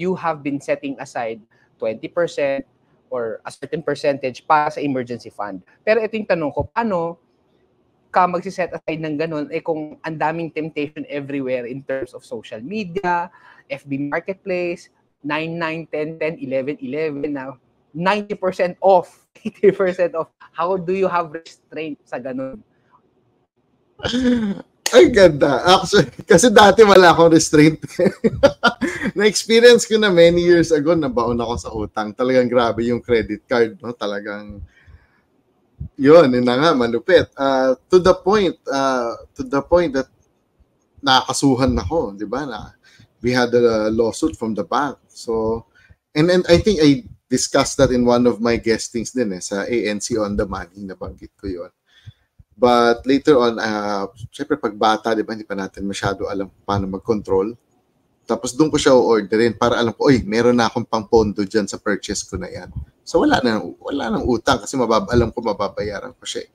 you have been setting aside 20% or a certain percentage para sa emergency fund. Pero ito yung tanong ko, paano ka magsiset aside ng ganun kung ang daming temptation everywhere in terms of social media, FB Marketplace, 99, 10, 10, 11, 11 na 90% off, 80% off. How do you have restraint sa ganun? Ay, ganda. Actually, kasi dati wala akong restraint. Na-experience ko na many years ago, nabaon ako sa utang. Talagang grabe yung credit card, no? Talagang, yun na nga, malupit. To the point that nakakasuhan ako, di ba? Na we had a lawsuit from the bank. So, and I think I discussed that in one of my guestings din sa ANC on the Money, nabanggit ko yun. But later on, syempre pag bata, di ba, hindi pa natin masyado alam paano mag-control. Tapos doon ko siya o-orderin para alam ko, oy, meron na akong pang-pondo dyan sa purchase ko na yan. So wala nang utang kasi alam ko mababayaran ko siya.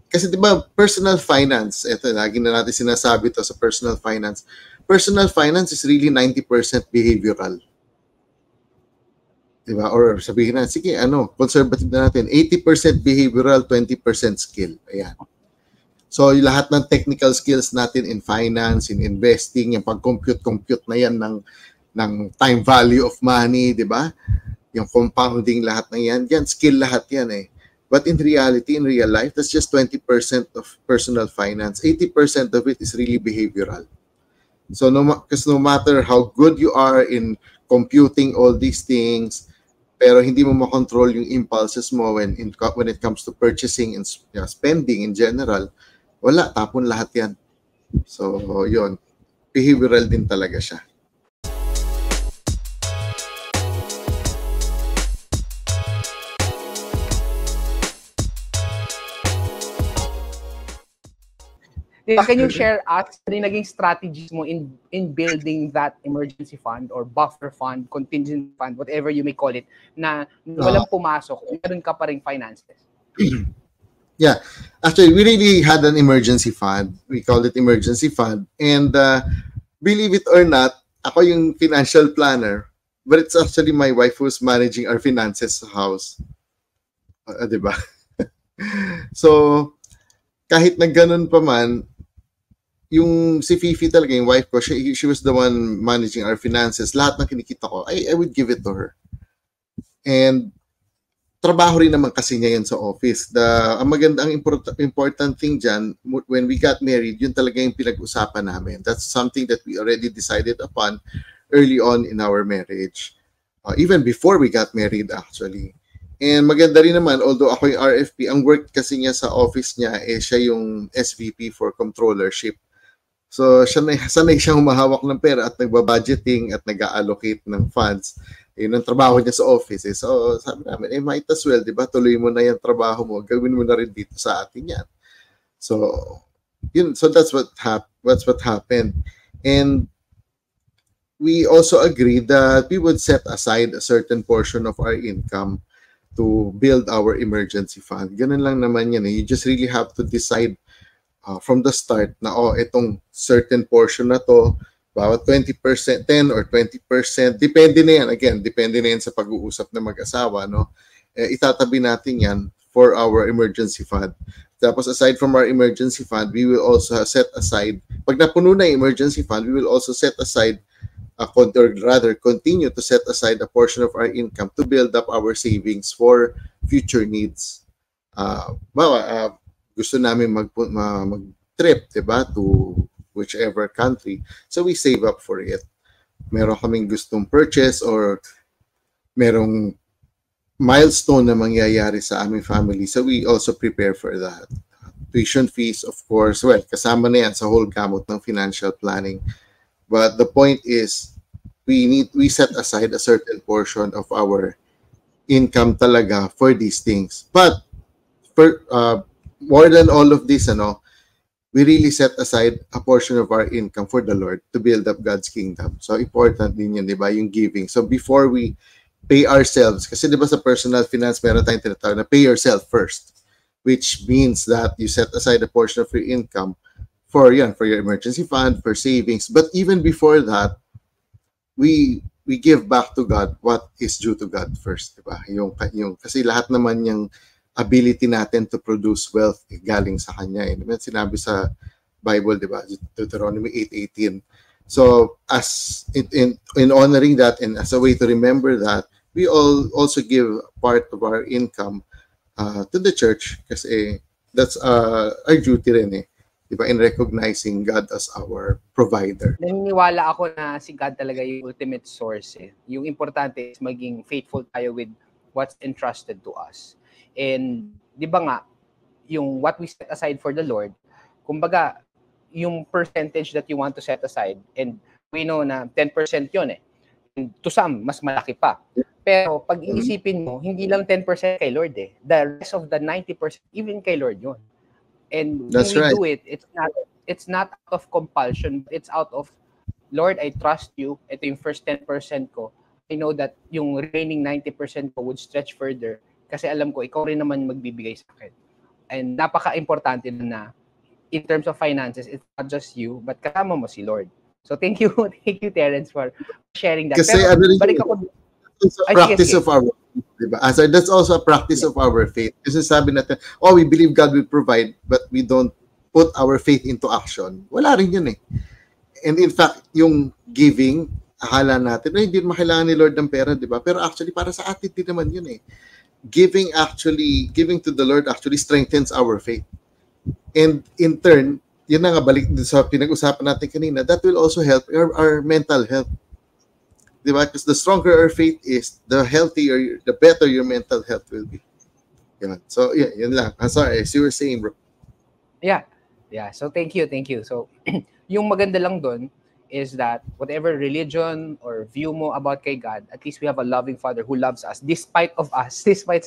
Kasi di ba, personal finance, eto, lagi na natin sinasabi to sa personal finance. Personal finance is really 90% behavioral. Di ba? Or sabihin na, sige, conservative na natin, 80% behavioral, 20% skill. Ayan. So, lahat ng technical skills natin in finance, in investing, yung pag-compute na yan ng time value of money, di ba? Yung compounding, lahat ng yan. Yan, skill lahat yan eh. But in reality, in real life, that's just 20% of personal finance. 80% of it is really behavioral. So, because no matter how good you are in computing all these things, pero hindi mo makontrol yung impulses mo when it comes to purchasing and spending in general, wala, tapon lahat yan. So, yun. Behavioral din talaga siya. Can you share us ano yung naging strategies mo in building that emergency fund or buffer fund, contingent fund, whatever you may call it, na walang pumasok, meron ka pa ring finances? Yeah. Actually, we really had an emergency fund. We called it emergency fund. And believe it or not, ako yung financial planner, but it's actually my wife who's managing our finances sa house. Diba? So, kahit na ganun pa man, yung si Fifi talaga, yung wife ko, she was the one managing our finances. Lahat ng kinikita ko, I would give it to her. And trabaho rin naman kasi niya yun sa office. Ang important thing dyan, when we got married, yun talaga yung pinag-usapan namin. That's something that we already decided upon early on in our marriage. Even before we got married, actually. And maganda rin naman, although ako yung RFP, ang work kasi niya sa office niya, siya yung SVP for controllership. So, sanay siyang humahawak ng pera at nagbabudgeting at nag-allocate ng funds. Yun ang trabaho niya sa office. So, sabi namin, might as well, di ba? Tuloy mo na yung trabaho mo. Gawin mo na rin dito sa atin yan. So, so that's what happened. And we also agreed that we would set aside a certain portion of our income to build our emergency fund. Ganun lang naman yan. You just really have to decide from the start na, itong certain portion na to, bawat 20%, 10 or 20%, depende na yan. Again, depende na yan sa pag-uusap ng mag-asawa, no? Itatabi natin yan for our emergency fund. Tapos aside from our emergency fund, we will also set aside, pag napuno na yung emergency fund, we will also set aside, or rather continue to set aside a portion of our income to build up our savings for future needs. Gusto namin mag-trip, diba, to whichever country. So we save up for it. Meron kaming gustong purchase or merong milestone na mangyayari sa aming family. So we also prepare for that. Tuition fees, of course, well, kasama na yan sa whole gamut ng financial planning. But the point is, we set aside a certain portion of our income talaga for these things. But for more than all of this, we really set aside a portion of our income for the Lord to build up God's kingdom. So important din yun, di ba, yung giving. So before we pay ourselves, kasi di ba sa personal finance, meron tayong tinatawag na pay yourself first, which means that you set aside a portion of your income for your emergency fund, for savings. But even before that, we we give back to God what is due to God first, di ba? Yung kasi lahat naman yung ability natin to produce wealth galing sa kanya. Sinabi sa Bible, di ba? Deuteronomy 8:18. So as in honoring that and as a way to remember that, we also give part of our income to the church kasi that's our duty rin eh. Diba? In recognizing God as our provider. Naniniwala ako na si God talaga yung ultimate source eh. Yung importante is maging faithful tayo with what's entrusted to us. And di ba nga, yung what we set aside for the Lord, kumbaga, yung percentage that you want to set aside, and we know na 10% yun eh. And to some, mas malaki pa. Pero pag iisipin mo, hindi lang 10% kay Lord eh. The rest of the 90%, even kay Lord yun. And when we do it, it's not out of compulsion, it's out of, Lord, I trust you. Ito yung first 10% ko. I know that yung remaining 90% ko would stretch further kasi alam ko, ikaw rin naman magbibigay sa akin. And napaka-importante na in terms of finances, it's not just you, but kasama mo si Lord. So thank you, Terence, for sharing that. Kasi balik ako. It's a practice of our faith, diba? That's also a practice of our faith. Kasi sabi natin, we believe God will provide, but we don't put our faith into action. Wala rin yun eh. And in fact, yung giving, akala natin, hindi makailangan ni Lord ng pera, diba? Pero actually, para sa atin din naman yun eh. Giving to the Lord actually strengthens our faith. And in turn, yun na nga, balik sa pinag-usapan natin kanina, that will also help our mental health. Diba? Because the stronger our faith is, the healthier, the better your mental health will be. Yun. So, yeah, yun lang. I'm sorry, as you were saying, bro. Yeah. So, thank you. So, yung maganda lang dun is that whatever religion or view mo about kay God, at least we have a loving Father who loves us despite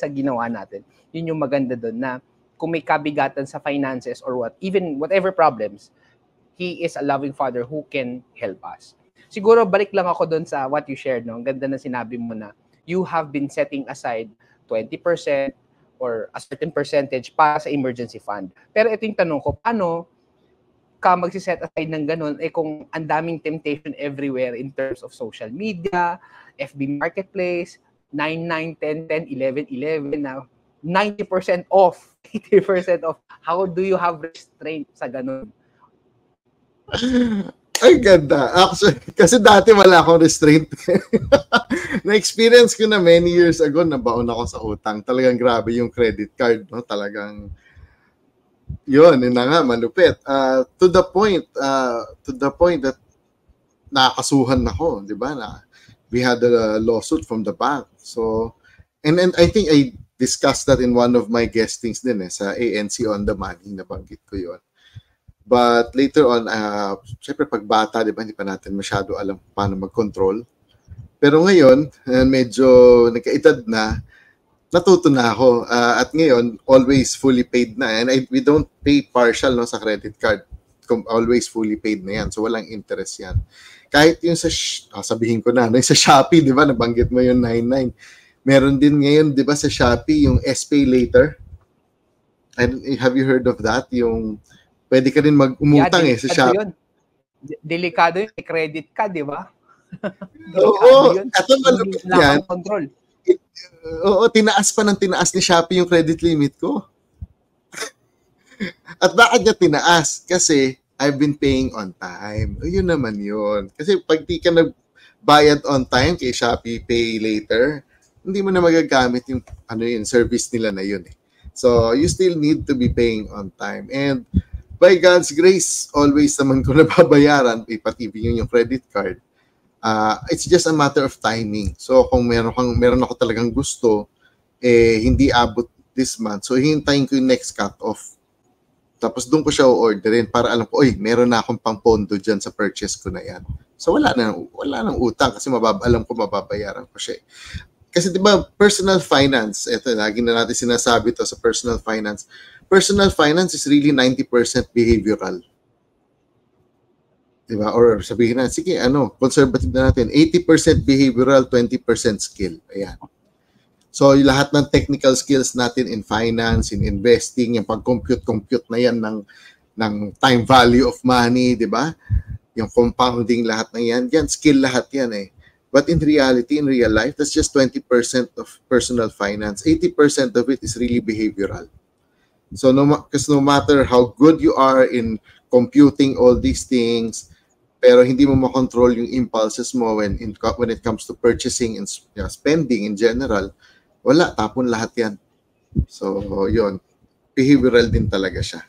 sa ginawa natin. Yun yung maganda dun na kung may kabigatan sa finances or even whatever problems, He is a loving Father who can help us. Siguro balik lang ako doon sa what you shared, no? Ang ganda na sinabi mo na you have been setting aside 20% or a certain percentage para sa emergency fund. Pero ito yung tanong ko, paano ka magsiset aside ng ganun kung ang daming temptation everywhere in terms of social media, FB Marketplace, 99, 10, 10, 11, 11, now 90% off, 80% off. How do you have restraint sa ganun? Ay, ganda. Actually, kasi dati wala akong restraint. Na-experience ko na many years ago, nabaon ako sa utang. Talagang grabe yung credit card, no? Talagang, yun na nga, malupit. To the point that nakakasuhan ako, di ba? We had a lawsuit from the bank. So, and I think I discussed that in one of my guestings din sa ANC on the Money, nabanggit ko yun. But later on, syempre pag bata, di ba, hindi pa natin masyado alam paano mag-control. Pero ngayon, medyo nagkaedad na, natuto na ako. At ngayon, always fully paid na. And we don't pay partial sa credit card. Always fully paid na yan. So walang interest yan. Kahit yung sabihin ko na, yung sa Shopee, di ba, nabanggit mo yung 99. Meron din ngayon, di ba, sa Shopee, yung SPay Later. Have you heard of that? Yung pwede ka rin mag-umutang sa Shopee. Yun. Delikado yung credit ka, di ba? Oo. Ito malupit yan. Control. Oo, tinaas ni Shopee yung credit limit ko. At bakit niya tinaas? Kasi I've been paying on time. Yun naman yun. Kasi pag di ka nagbayad on time kay Shopee Pay Later, hindi mo na magagamit yung service nila na yun. So, you still need to be paying on time. And by God's grace, always naman ko nababayaran, pati yung credit card. It's just a matter of timing. So kung meron ako talagang gusto, hindi abot this month. So hintayin ko yung next cut-off. Tapos doon ko siya o-orderin para alam ko, meron na akong pang-pondo dyan sa purchase ko na yan. So wala nang utang kasi alam ko mababayaran ko siya. Kasi di ba, personal finance, ito, lagi na natin sinasabi to sa personal finance. Personal finance is really 90% behavioral. Diba? Or sabihin na, sige, conservative na natin, 80% behavioral, 20% skill. Ayan. So, yung lahat ng technical skills natin in finance, in investing, yung pag-compute na yan ng time value of money, di ba? Yung compounding, lahat ng yan, skill lahat yan . But in reality, in real life, that's just 20% of personal finance. 80% of it is really behavioral. So because no matter how good you are in computing all these things, pero hindi mo makontrol yung impulses mo when it comes to purchasing and spending in general, wala, tapon lahat yan. So, yun. Behavioral din talaga siya.